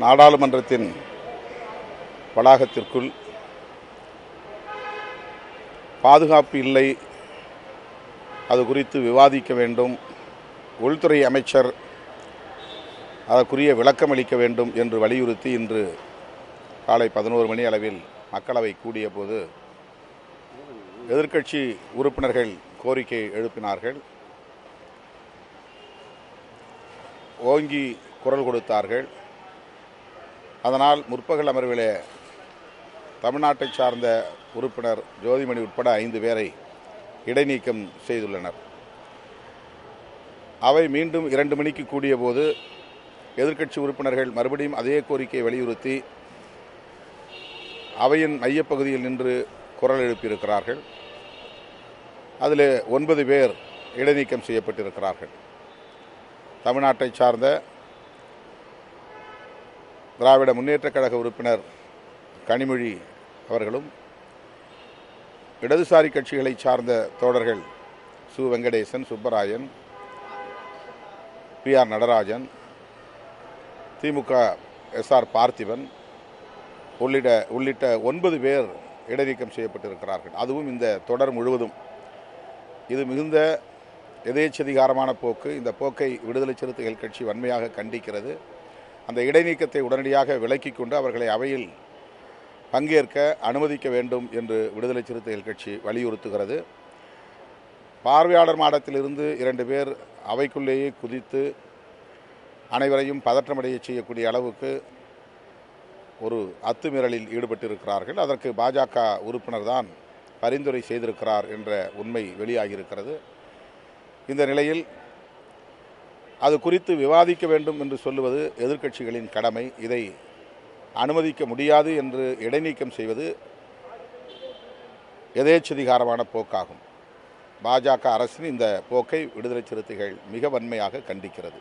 நாடாளுமன்றத்தின் வளாகத்திற்குள் பாதுகாப்பு இல்லை, அது குறித்து விவாதிக்க வேண்டும், உள்துறை அமைச்சர் அதற்குரிய விளக்கம் அளிக்க வேண்டும் என்று வலியுறுத்தி இன்று காலை 11 மணி அளவில் மக்களவை கூடிய போது எதிர்க்கட்சி உறுப்பினர்கள் கோரிக்கை எழுப்பினார்கள், ஓங்கி குரல் கொடுத்தார்கள். அதனால் முற்பகல் அமர்விலே தமிழ்நாட்டை சார்ந்த உறுப்பினர் ஜோதிமணி உட்பட 5 பேரை இடைநீக்கம் செய்துள்ளனர். அவை மீண்டும் 2 மணிக்கு கூடிய போது எதிர்க்கட்சி உறுப்பினர்கள் மறுபடியும் அதே கோரிக்கையை வலியுறுத்தி அவையின் மையப்பகுதியில் நின்று குரல் எழுப்பியிருக்கிறார்கள். அதில் 9 பேர் இடைநீக்கம் செய்யப்பட்டிருக்கிறார்கள். தமிழ்நாட்டை சார்ந்த திராவிட முன்னேற்றக் கழக உறுப்பினர் கனிமொழி அவர்களும், இடதுசாரி கட்சிகளை சார்ந்த தோழர்கள் சு வெங்கடேசன், சுப்பராயன், பி.ஆர். நடராஜன், திமுக எஸ்.ஆர். பார்த்திபன் உள்ளிட்ட 9 பேர் இடைநீக்கம் செய்யப்பட்டிருக்கிறார்கள். அதுவும் இந்த தொடர் முழுவதும். இது மிகுந்த எதேச்சதிகாரமான போக்கு. இந்த போக்கை விடுதலை சிறுத்தைகள் கட்சி வன்மையாக கண்டிக்கிறது. அந்த இடைநீக்கத்தை உடனடியாக விலக்கிக் கொண்டு அவர்களை அவையில் பங்கேற்க அனுமதிக்க வேண்டும் என்று விடுதலை சிறுத்தைகள் கட்சி வலியுறுத்துகிறது. பார்வையாளர் மாடத்திலிருந்து 2 பேர் அவைக்குள்ளேயே குதித்து அனைவரையும் பதற்றமடைய செய்யக்கூடிய அளவுக்கு ஒரு அத்துமீறலில் ஈடுபட்டிருக்கிறார்கள். அதற்கு பாஜக உறுப்பினர் தான் பரிந்துரை செய்திருக்கிறார் என்ற உண்மை வெளியாகியிருக்கிறது. இந்த நிலையில் அது குறித்து விவாதிக்க வேண்டும் என்று சொல்லுவது எதிர்க்கட்சிகளின் கடமை. இதை அனுமதிக்க முடியாது என்று இடைநீக்கம் செய்வது எதேச்சதிகாரமான போக்காகும். பாஜக அரசின் இந்த போக்கை விடுதலை சிறுத்தைகள் மிக வன்மையாக கண்டிக்கிறது.